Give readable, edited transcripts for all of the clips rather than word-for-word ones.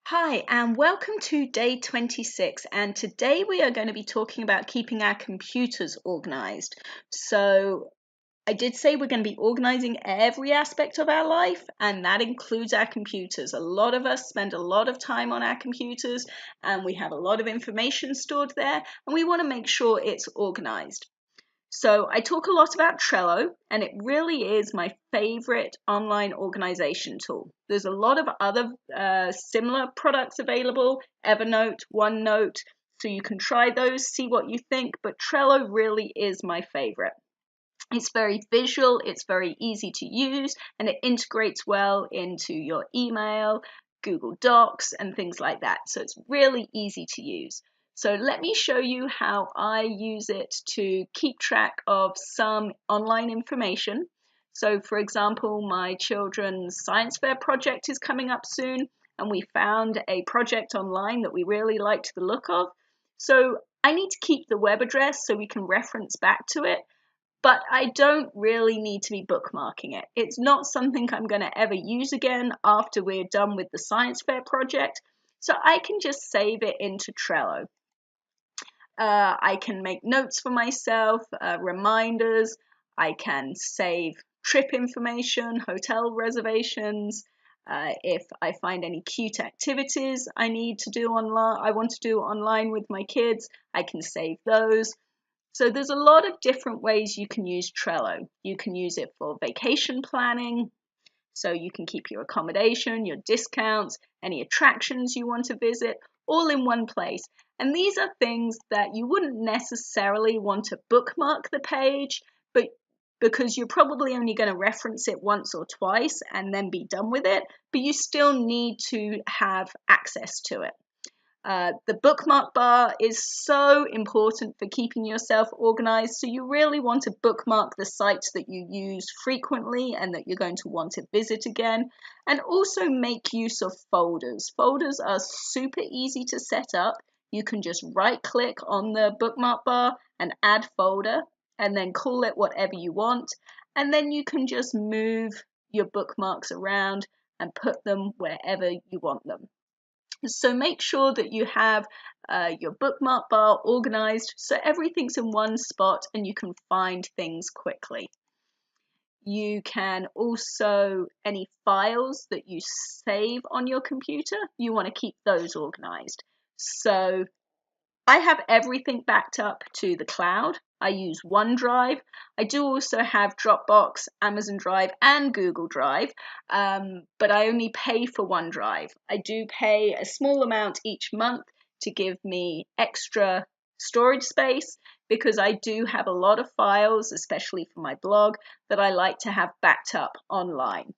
Hi, and welcome to day 26. And today we are going to be talking about keeping our computers organized. So, I did say we're going to be organizing every aspect of our life, and that includes our computers. A lot of us spend a lot of time on our computers, and we have a lot of information stored there, and we want to make sure it's organized. So I talk a lot about Trello, and it really is my favorite online organization tool. There's a lot of other similar products available, Evernote, OneNote, so you can try those, see what you think, but Trello really is my favorite. It's very visual, it's very easy to use, and it integrates well into your email, Google Docs, and things like that. So it's really easy to use. So let me show you how I use it to keep track of some online information. So for example, my children's science fair project is coming up soon, and we found a project online that we really liked the look of. So I need to keep the web address so we can reference back to it, but I don't really need to be bookmarking it. It's not something I'm going to ever use again after we're done with the science fair project, so I can just save it into Trello. I can make notes for myself, reminders. I can save trip information, hotel reservations. If I find any cute activities I need to do online, I want to do online with my kids, I can save those. So there's a lot of different ways you can use Trello. You can use it for vacation planning, so you can keep your accommodation, your discounts, any attractions you want to visit, all in one place. And these are things that you wouldn't necessarily want to bookmark the page, but because you're probably only going to reference it once or twice and then be done with it, but you still need to have access to it. The bookmark bar is so important for keeping yourself organized, so you really want to bookmark the sites that you use frequently and that you're going to want to visit again, and also make use of folders. Folders are super easy to set up. You can just right click on the bookmark bar and add folder, and then call it whatever you want, and then you can just move your bookmarks around and put them wherever you want them. So make sure that you have your bookmark bar organized so everything's in one spot and you can find things quickly. You can also, any files that you save on your computer, you want to keep those organized. So I have everything backed up to the cloud. I use OneDrive. I do also have Dropbox, Amazon Drive, and Google Drive, but I only pay for OneDrive. I do pay a small amount each month to give me extra storage space because I do have a lot of files, especially for my blog, that I like to have backed up online.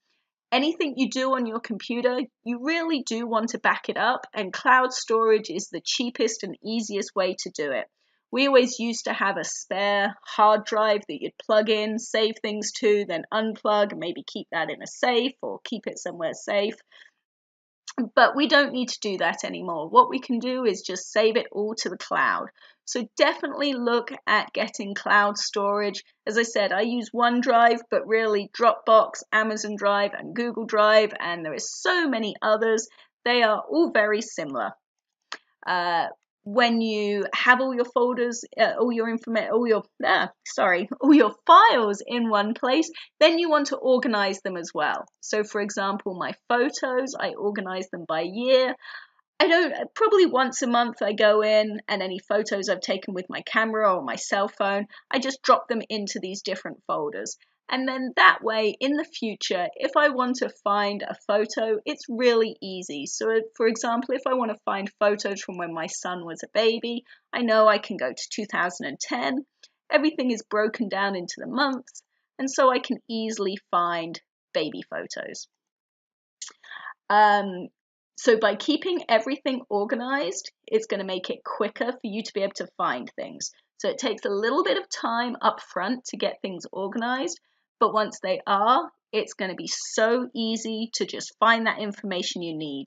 Anything you do on your computer, you really do want to back it up, and cloud storage is the cheapest and easiest way to do it. We always used to have a spare hard drive that you'd plug in, save things to, then unplug, maybe keep that in a safe or keep it somewhere safe. But we don't need to do that anymore. What we can do is just save it all to the cloud. So definitely look at getting cloud storage. As I said, I use OneDrive, but really Dropbox, Amazon Drive, and Google Drive, and there are so many others. They are all very similar. When you have all your folders, all your files in one place, then you want to organize them as well. So for example, my photos, I organize them by year. Probably once a month I go in, and any photos I've taken with my camera or my cell phone, I just drop them into these different folders. And then that way, in the future, if I want to find a photo, it's really easy. So for example, if I want to find photos from when my son was a baby, I know I can go to 2010. Everything is broken down into the months, and so I can easily find baby photos. So by keeping everything organized, it's going to make it quicker for you to be able to find things. So it takes a little bit of time up front to get things organized, but once they are, it's going to be so easy to just find that information you need.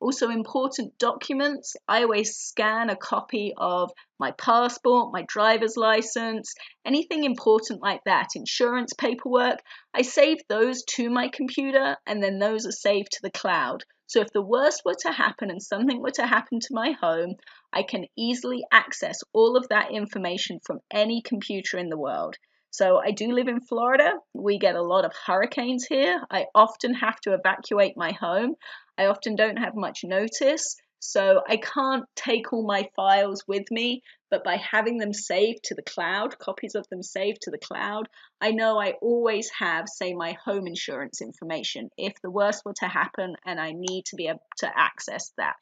Also, important documents. I always scan a copy of my passport, my driver's license, anything important like that, insurance paperwork. I save those to my computer, and then those are saved to the cloud. So if the worst were to happen and something were to happen to my home, I can easily access all of that information from any computer in the world. So I do live in Florida. We get a lot of hurricanes here. I often have to evacuate my home. I often don't have much notice, so I can't take all my files with me, but by having them saved to the cloud, copies of them saved to the cloud, I know I always have, say, my home insurance information if the worst were to happen and I need to be able to access that.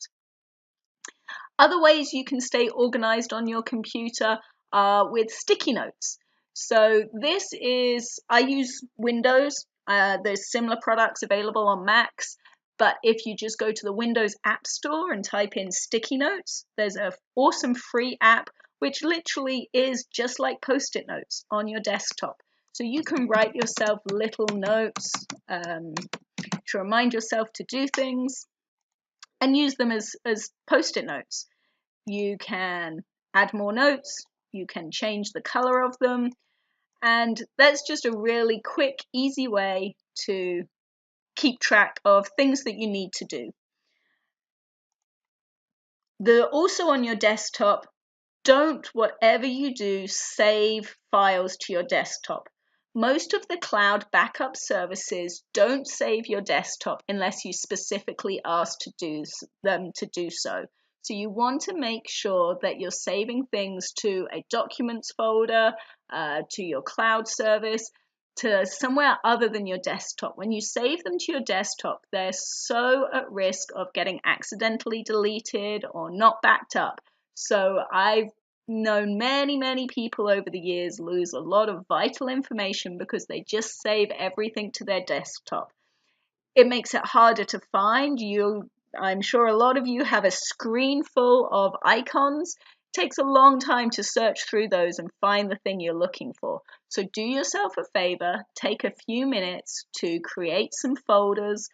Other ways you can stay organized on your computer are with sticky notes. So this is, I use Windows. There's similar products available on Macs. But if you just go to the Windows App Store and type in sticky notes, there's an awesome free app which literally is just like Post-it notes on your desktop. So you can write yourself little notes to remind yourself to do things and use them as Post-it notes. You can add more notes, you can change the color of them, and that's just a really quick, easy way to keep track of things that you need to do. Also on your desktop, don't, whatever you do, save files to your desktop. Most of the cloud backup services don't save your desktop unless you specifically ask them to do so. So you want to make sure that you're saving things to a documents folder, to your cloud service, to somewhere other than your desktop. When you save them to your desktop, they're so at risk of getting accidentally deleted or not backed up. So I've known many people over the years lose a lot of vital information because they just save everything to their desktop. It makes it harder to find. I'm sure a lot of you have a screen full of icons. It takes a long time to search through those and find the thing you're looking for. So do yourself a favor, take a few minutes to create some folders,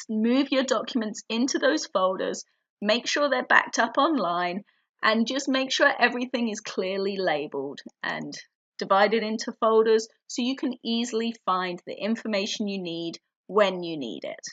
move your documents into those folders, make sure they're backed up online, and just make sure everything is clearly labeled and divided into folders so you can easily find the information you need when you need it.